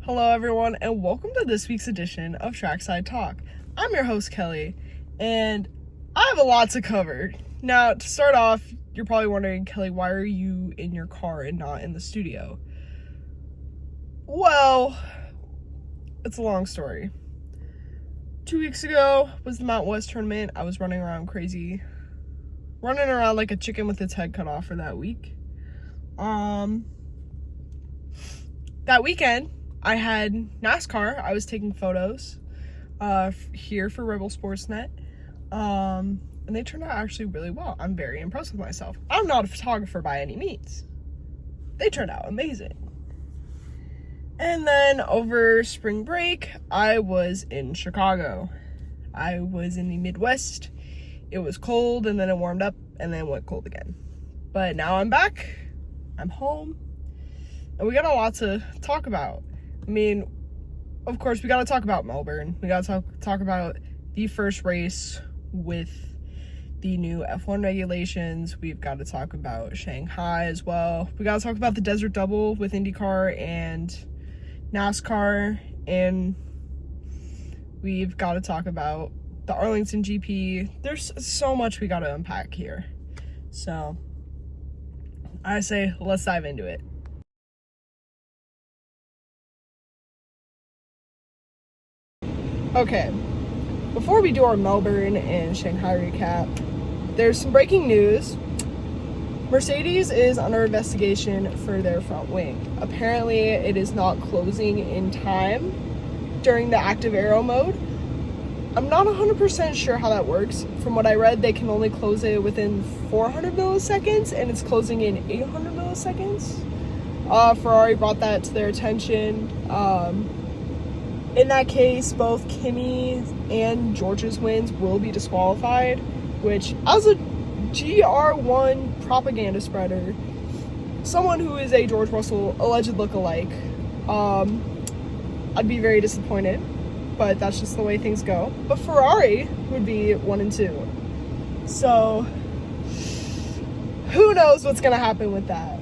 Hello everyone and welcome to this week's edition of Trackside Talk. I'm your host Kelly and I have a lot to cover. Now to start off, you're probably wondering, Kelly, why are you in your car and not in the studio? Well, it's a long story. 2 weeks ago was the Mountain West tournament. I was running around crazy, running around like a chicken with its head cut off for that week. That weekend I had NASCAR. I was taking photos here for Rebel Sportsnet, and they turned out actually really well. I'm very impressed with myself. I'm not a photographer by any means. They turned out amazing. And then over spring break, I was in Chicago. I was in the Midwest. It was cold, and then it warmed up, and then it went cold again. But now I'm back. I'm home, and we got a lot to talk about. I mean, of course, we got to talk about Melbourne. We got to talk about the first race with the new F1 regulations. We've got to talk about Shanghai as well. We got to talk about the Desert Double with IndyCar and NASCAR. And we've got to talk about the Arlington GP. There's so much we got to unpack here. So I say, let's dive into it. Okay, before we do our Melbourne and Shanghai recap, there's some breaking news. Mercedes is under investigation for their front wing. Apparently, it is not closing in time during the active aero mode. I'm not 100% sure how that works. From what I read, they can only close it within 400 milliseconds, and it's closing in 800 milliseconds. Ferrari brought that to their attention. In that case, both Kimi and George's wins will be disqualified, which, as a GR1 propaganda spreader, someone who is a George Russell alleged lookalike, I'd be very disappointed, but that's just the way things go. But Ferrari would be 1 and 2. So, who knows what's going to happen with that.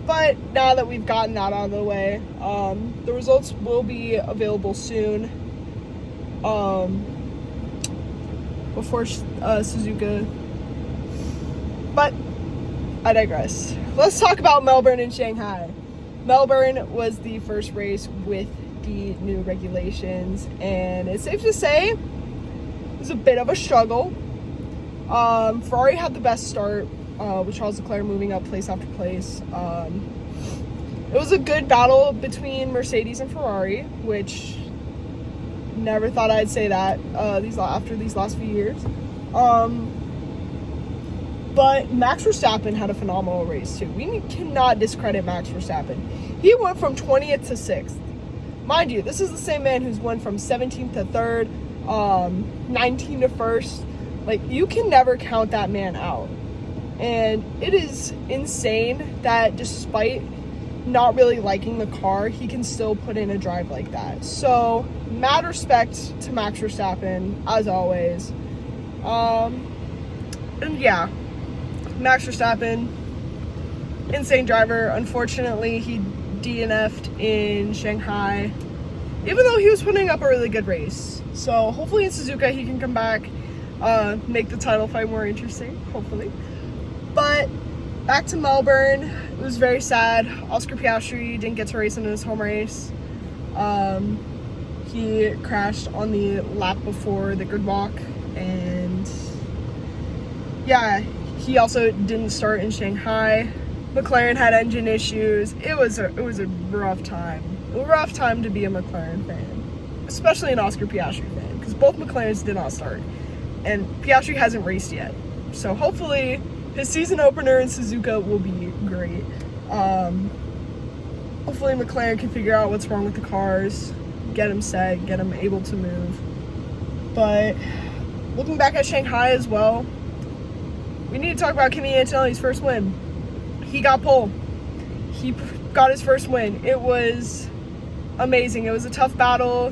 But now that we've gotten that out of the way, the results will be available soon. Before Suzuka. But I digress. Let's talk about Melbourne and Shanghai. Melbourne was the first race with the new regulations, and it's safe to say it was a bit of a struggle. Ferrari had the best start, with Charles Leclerc moving up place after place. It was a good battle between Mercedes and Ferrari, which never thought I'd say that after these last few years. But Max Verstappen had a phenomenal race too. We cannot discredit Max Verstappen. He went from 20th to 6th. Mind you, this is the same man who's went from 17th to 3rd, 19th to 1st. Like, you can never count that man out. And it is insane that despite not really liking the car, he can still put in a drive like that. So, mad respect to Max Verstappen, as always. And yeah, Max Verstappen, insane driver. Unfortunately, he DNF'd in Shanghai, even though he was putting up a really good race. So, hopefully in Suzuka he can come back, make the title fight more interesting, hopefully. But back to Melbourne, it was very sad. Oscar Piastri didn't get to race in his home race. He crashed on the lap before the grid walk, and yeah, he also didn't start in Shanghai. McLaren had engine issues. It was a rough time. A rough time to be a McLaren fan, especially an Oscar Piastri fan, because both McLarens did not start, and Piastri hasn't raced yet. So hopefully his season opener in Suzuka will be great. Hopefully McLaren can figure out what's wrong with the cars, get him set, get him able to move. But looking back at Shanghai as well, we need to talk about Kimi Antonelli's first win. He got pole. He got his first win. It was amazing. It was a tough battle.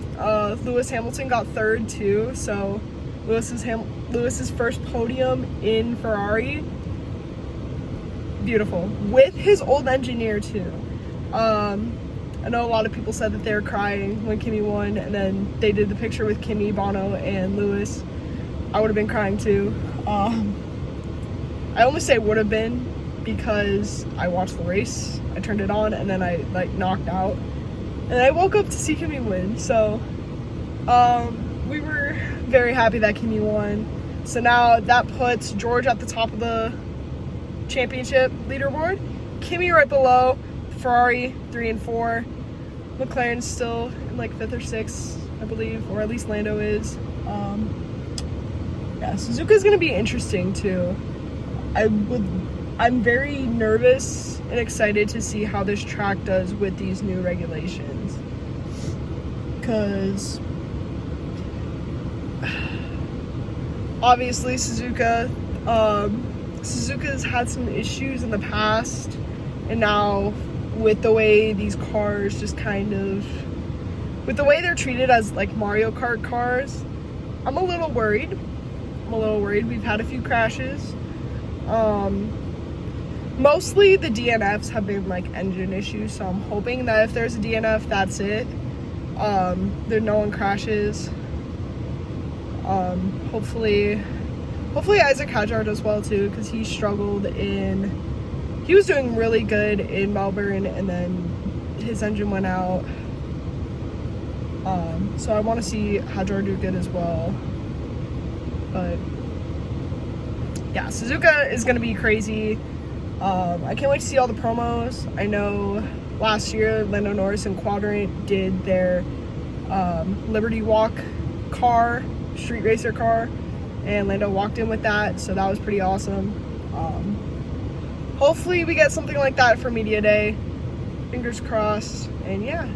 Lewis Hamilton got 3rd too, so Lewis's first podium in Ferrari. Beautiful. With his old engineer too. I know a lot of people said that they were crying when Kimmy won, and then they did the picture with Kimmy, Bono, and Lewis. I would have been crying too. I only say would have been because I watched the race, I turned it on, and then I like knocked out, and I woke up to see Kimmy win. So we were very happy that Kimmy won. So now that puts George at the top of the championship leaderboard, Kimmy right below, Ferrari 3 and 4, McLaren's still in like 5th or 6th, I believe, or at least Lando is. Yeah, Suzuka's gonna be interesting too. I'm very nervous and excited to see how this track does with these new regulations, because obviously Suzuka's had some issues in the past, and now with the way these cars just kind of, with the way they're treated as like Mario Kart cars, I'm a little worried. We've had a few crashes. Mostly the DNFs have been like engine issues, so I'm hoping that if there's a DNF, that's it. There no one crashes. Hopefully Isaac Hadjar does well too, because he was doing really good in Melbourne, and then his engine went out. So I want to see Hadjar do good as well. But yeah, Suzuka is going to be crazy. I can't wait to see all the promos. I know last year Lando Norris and Quadrant did their Liberty Walk car, street racer car, and Lando walked in with that, so that was pretty awesome. Hopefully we get something like that for Media Day. Fingers crossed, and yeah.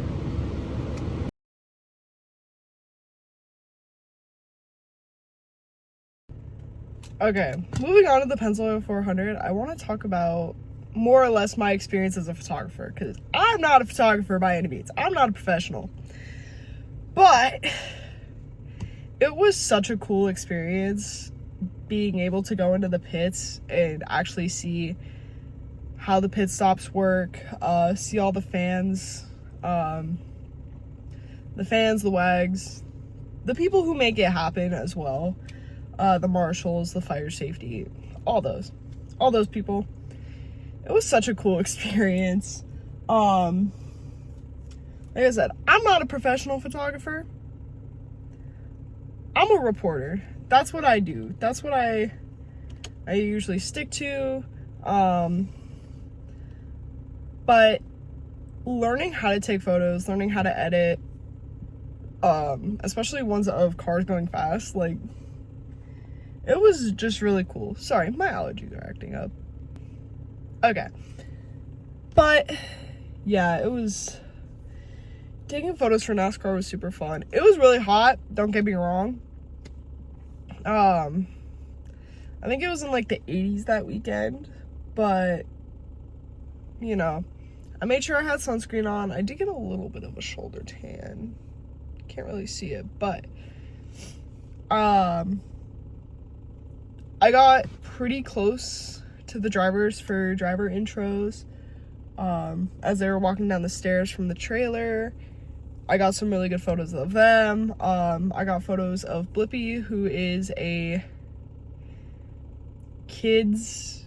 Okay, moving on to the Pennsylvania 400, I want to talk about more or less my experience as a photographer, because I'm not a photographer by any means. I'm not a professional. But it was such a cool experience being able to go into the pits and actually see how the pit stops work, see all the fans, the wags, the people who make it happen as well. The marshals, the fire safety, all those people. It was such a cool experience. Like I said, I'm not a professional photographer. I'm a reporter. That's what I do. That's what I usually stick to. But learning how to take photos, learning how to edit, especially ones of cars going fast, like, it was just really cool. Sorry, my allergies are acting up. Okay. But, yeah, taking photos for NASCAR was super fun. It was really hot, don't get me wrong. I think it was in, like, the 80s that weekend. But, you know, I made sure I had sunscreen on. I did get a little bit of a shoulder tan. Can't really see it, but, I got pretty close to the drivers for driver intros as they were walking down the stairs from the trailer. I got some really good photos of them. I got photos of Blippi, who is a kids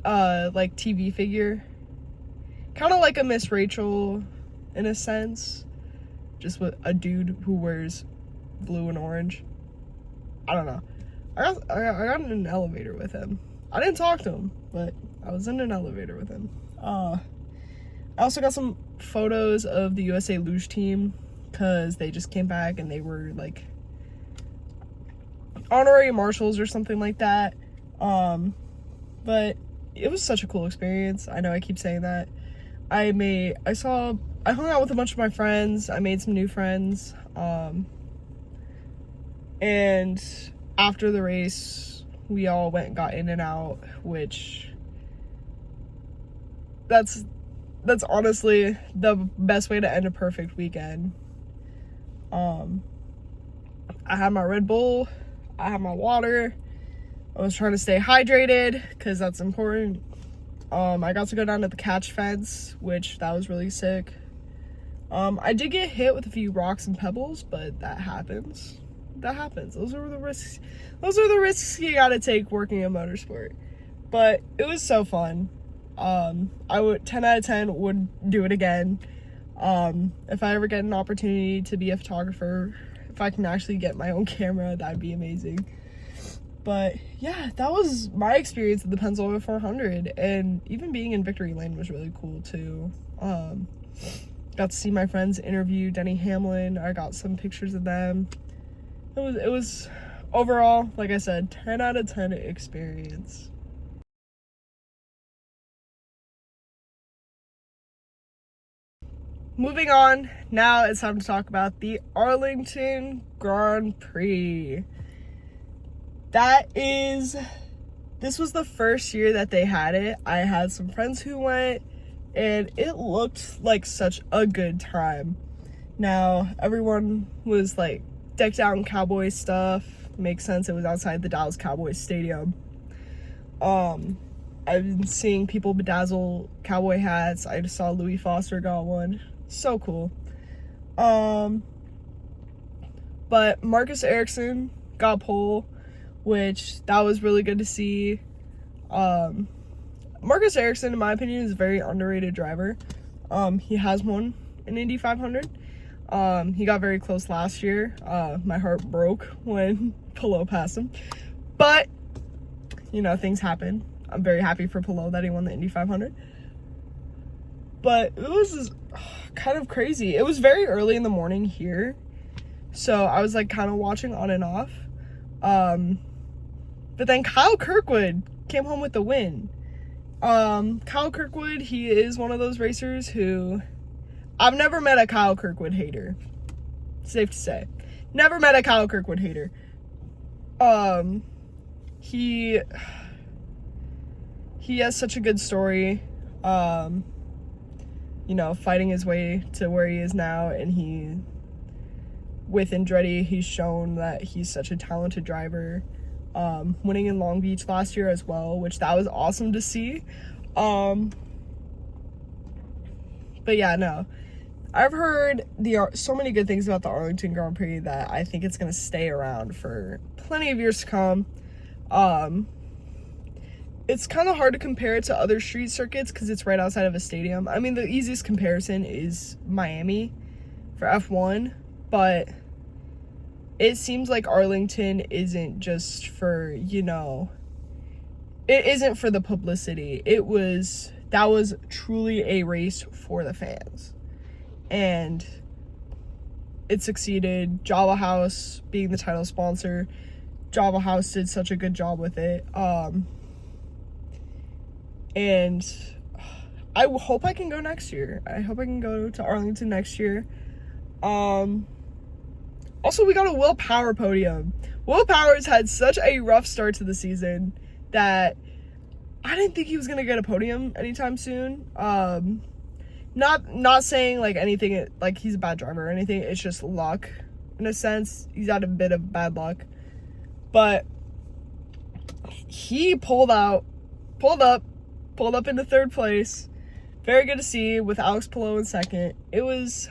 like TV figure, kind of like a Miss Rachel in a sense, just with a dude who wears blue and orange. I don't know. I got in an elevator with him. I didn't talk to him, but I was in an elevator with him. I also got some photos of the USA Luge team, because they just came back and they were like honorary marshals or something like that. But it was such a cool experience. I know I keep saying that. I hung out with a bunch of my friends. I made some new friends. And after the race, we all went and got in and out, which that's honestly the best way to end a perfect weekend. I had my Red Bull, I had my water. I was trying to stay hydrated because that's important. I got to go down to the catch fence, which that was really sick. I did get hit with a few rocks and pebbles, but that happens. Those are the risks you gotta take working in motorsport. But it was so fun. I would 10 out of 10 would do it again. If I ever get an opportunity to be a photographer, if I can actually get my own camera, that'd be amazing. But yeah, that was my experience at the Pennsylvania 400, and even being in Victory Lane was really cool too. Got to see my friends interview Denny Hamlin. I got some pictures of them. It was overall, like I said, 10 out of 10 experience. Moving on, now it's time to talk about the Arlington Grand Prix. This was the first year that they had it. I had some friends who went, and it looked like such a good time. Now, everyone was like decked out in Cowboy stuff. Makes sense, it was outside the Dallas Cowboys Stadium. I've been seeing people bedazzle cowboy hats. I just saw Louis Foster got one. So cool. But Marcus Ericsson got pole, which that was really good to see. Marcus Ericsson, in my opinion, is a very underrated driver. He has won an Indy 500. He got very close last year. My heart broke when Palou passed him. But, you know, things happen. I'm very happy for Palou that he won the Indy 500. But it was just kind of crazy. It was very early in the morning here, so I was like kind of watching on and off. But then Kyle Kirkwood came home with the win. Kyle Kirkwood, he is one of those racers who I've never met a Kyle Kirkwood hater. Safe to say. Never met a Kyle Kirkwood hater. He has such a good story. You know, fighting his way to where he is now, and with Andretti, he's shown that he's such a talented driver. Winning in Long Beach last year as well, which that was awesome to see. But yeah, no. I've heard so many good things about the Arlington Grand Prix that I think it's going to stay around for plenty of years to come. It's kind of hard to compare it to other street circuits because it's right outside of a stadium. I mean, the easiest comparison is Miami for F1, but it seems like Arlington isn't just for, you know, it isn't for the publicity. That was truly a race for the fans. And it succeeded. Java House being the title sponsor, Java House did such a good job with it. And I hope I can go next year. I hope I can go to Arlington next year. Also, we got a Will Power podium. Will Power's had such a rough start to the season that I didn't think he was gonna get a podium anytime soon. Not saying like anything like he's a bad driver or anything. It's just luck in a sense. He's had a bit of bad luck, but he pulled up into third place. Very good to see, with Alex Palou in second. It was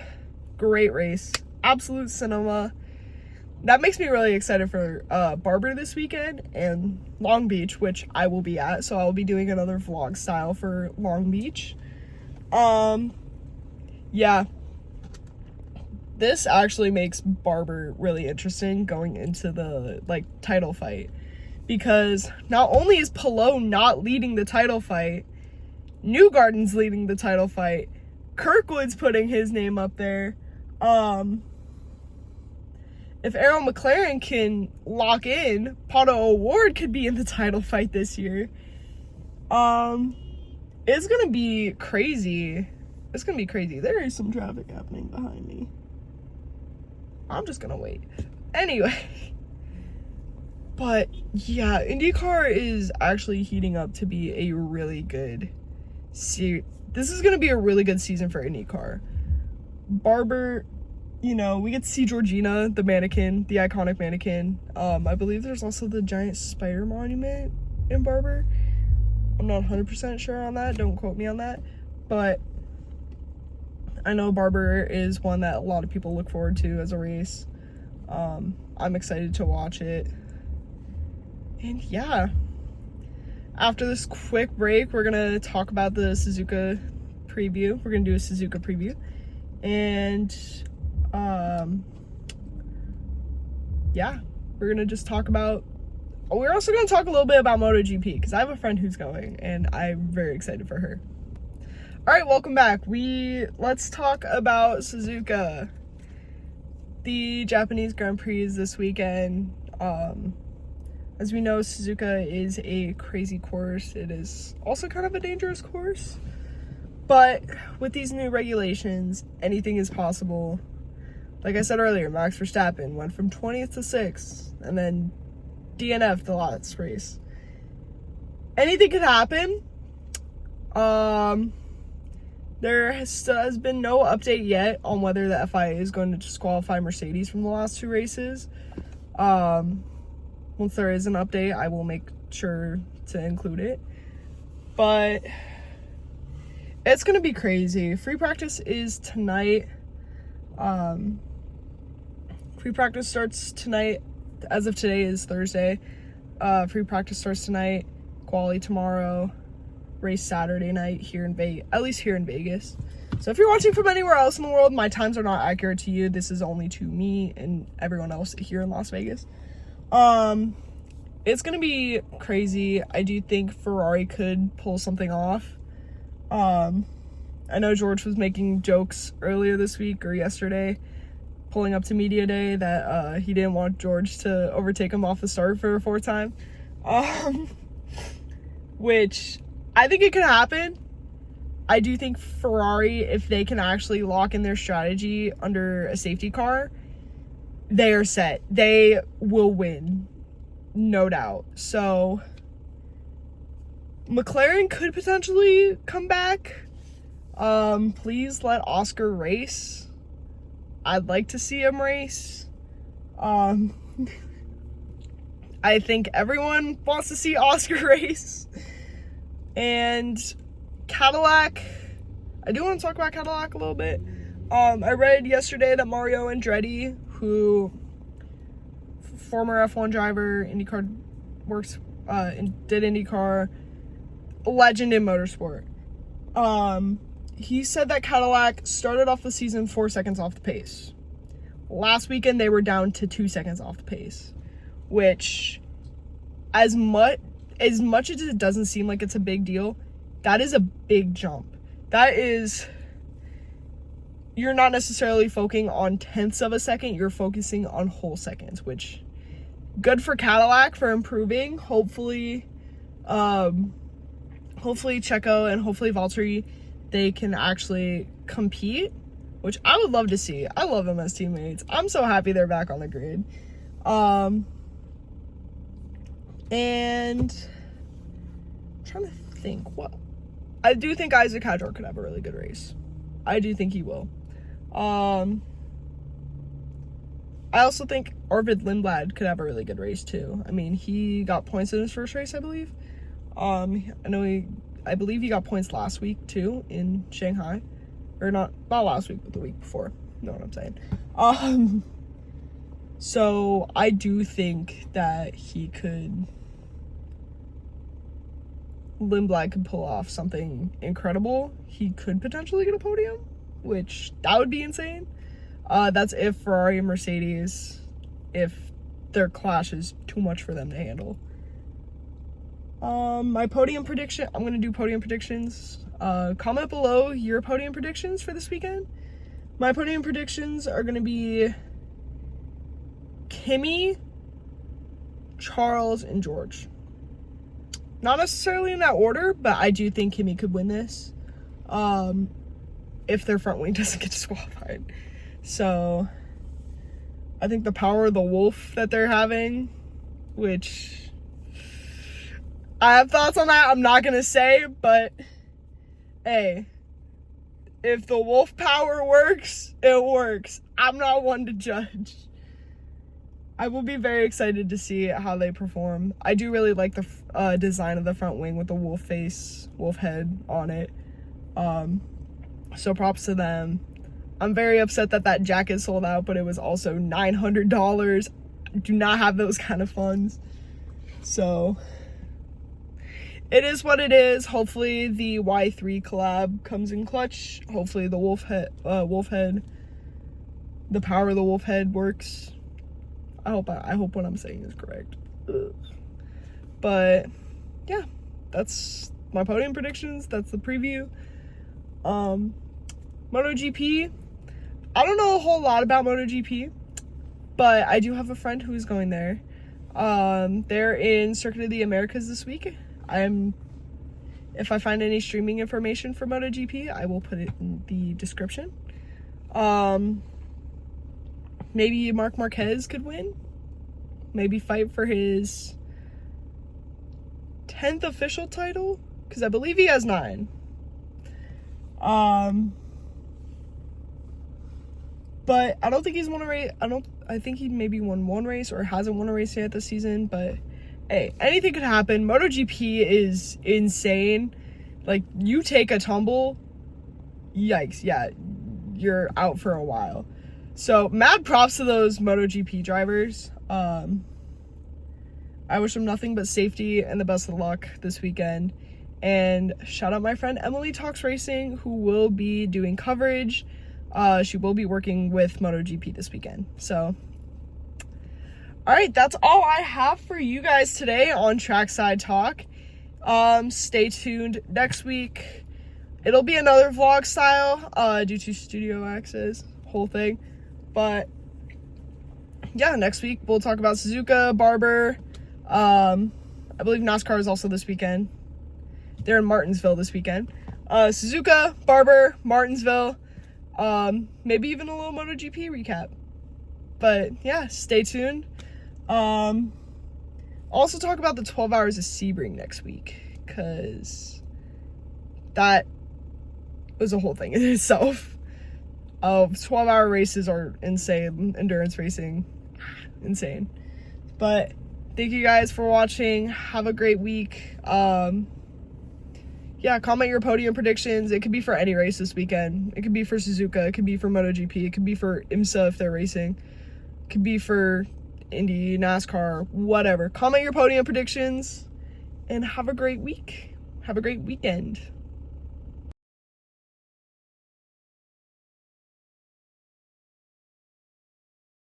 great race. Absolute cinema. That makes me really excited for Barber this weekend and Long Beach, which I will be at. So I'll be doing another vlog style for Long Beach. Yeah. This actually makes Barber really interesting going into the title fight. Because not only is Palou not leading the title fight, Newgarden's leading the title fight, Kirkwood's putting his name up there. If Errol McLaren can lock in, Pato O'Ward could be in the title fight this year. It's gonna be crazy. It's gonna be crazy. There is some traffic happening behind me. I'm just gonna wait. Anyway. But yeah, IndyCar is actually heating up to be a really good this is going to be a really good season for IndyCar. Barber, you know, we get to see Georgina, the mannequin, the iconic mannequin. I believe there's also the giant spider monument in Barber. I'm not 100% sure on that. Don't quote me on that. But I know Barber is one that a lot of people look forward to as a race. I'm excited to watch it. And yeah, after this quick break, we're gonna talk about the Suzuka preview. We're gonna do a Suzuka preview. And yeah, we're gonna just talk about, we're also gonna talk a little bit about MotoGP, because I have a friend who's going and I'm very excited for her. All right, welcome back. Let's talk about Suzuka. The Japanese Grand Prix is this weekend. As we know, Suzuka is a crazy course. It is also kind of a dangerous course. But with these new regulations, anything is possible. Like I said earlier, Max Verstappen went from 20th to 6th, and then DNF the last race. Anything could happen. There has been no update yet on whether the FIA is going to disqualify Mercedes from the last 2 races. Once there is an update, I will make sure to include it. But it's going to be crazy. Free practice is tonight. Free practice starts tonight. As of today is Thursday. Free practice starts tonight. Quali tomorrow. Race Saturday night here in Vegas, at least here in Vegas. So if you're watching from anywhere else in the world, my times are not accurate to you. This is only to me and everyone else here in Las Vegas. It's gonna be crazy. I do think Ferrari could pull something off. I know George was making jokes earlier this week or yesterday, pulling up to media day, that he didn't want George to overtake him off the start for a 4th time. Which I think it could happen. I do think Ferrari, if they can actually lock in their strategy under a safety car, they are set. They will win, no doubt. So McLaren could potentially come back. Please let Oscar race. I'd like to see him race. I think everyone wants to see Oscar race. And Cadillac, I do want to talk about Cadillac a little bit. I read yesterday that Mario Andretti, who, former F1 driver, IndyCar, works, did IndyCar, a legend in motorsport. He said that Cadillac started off the season 4 seconds off the pace. Last weekend, they were down to 2 seconds off the pace, which, as much as it doesn't seem like it's a big deal, that is a big jump. That is, you're not necessarily focusing on tenths of a second, you're focusing on whole seconds, which, good for Cadillac for improving. Hopefully Checo and hopefully Valtteri, they can actually compete, which I would love to see. I love them as teammates. I'm so happy they're back on the grid. And I'm trying to think, what I do think Isaac Hadjar could have a really good race. I do think he will. I also think Arvid Lindblad could have a really good race too. I mean, he got points in his first race, I believe. I believe he got points last week too in Shanghai, or not last week, but the week before. You know what I'm saying? So I do think that Lindblad could pull off something incredible. He could potentially get a podium, which that would be insane. That's if Ferrari and Mercedes, if their clash is too much for them to handle. My podium prediction, I'm going to do podium predictions. Comment below your podium predictions for this weekend. My podium predictions are going to be Kimi, Charles, and George. Not necessarily in that order, but I do think Kimi could win this. If their front wing doesn't get disqualified. So I think the power of the wolf that they're having, which I have thoughts on that, I'm not gonna say, but hey, if the wolf power works, it works. I'm not one to judge. I will be very excited to see how they perform. I do really like the design of the front wing with the wolf head on it. So props to them. I'm very upset that jacket sold out, but it was also $900. I do not have those kind of funds. So it is what it is. Hopefully the Y3 collab comes in clutch. Hopefully the wolf head, the power of the wolf head works. I hope what I'm saying is correct. Ugh. But yeah, that's my podium predictions. That's the preview. MotoGP. I don't know a whole lot about MotoGP, but I do have a friend who's going there. They're in Circuit of the Americas this week. If I find any streaming information for MotoGP, I will put it in the description. Maybe Marc Marquez could win. Maybe fight for his 10th official title, because I believe he has 9. But I don't think he's won a race. I think he maybe won 1 race or hasn't won a race yet this season. But hey, anything could happen. MotoGP is insane. Like, you take a tumble, yikes, yeah, you're out for a while. So mad props to those MotoGP drivers. I wish them nothing but safety and the best of luck this weekend. And shout out my friend Emily Talks Racing, who will be doing coverage. She will be working with MotoGP this weekend. So, all right, that's all I have for you guys today on Trackside Talk. Stay tuned next week. It'll be another vlog style, due to studio access, whole thing. But yeah, next week we'll talk about Suzuka, Barber. I believe NASCAR is also this weekend. They're in Martinsville this weekend. Suzuka, Barber, Martinsville. Maybe even a little MotoGP recap. But yeah, stay tuned. Also talk about the 12 hours of Sebring next week, because that was a whole thing in itself. 12-hour races are insane. Endurance racing, insane. But thank you guys for watching. Have a great week. Yeah, comment your podium predictions. It could be for any race this weekend. It could be for Suzuka. It could be for MotoGP. It could be for IMSA if they're racing. It could be for Indy, NASCAR, whatever. Comment your podium predictions and have a great week. Have a great weekend.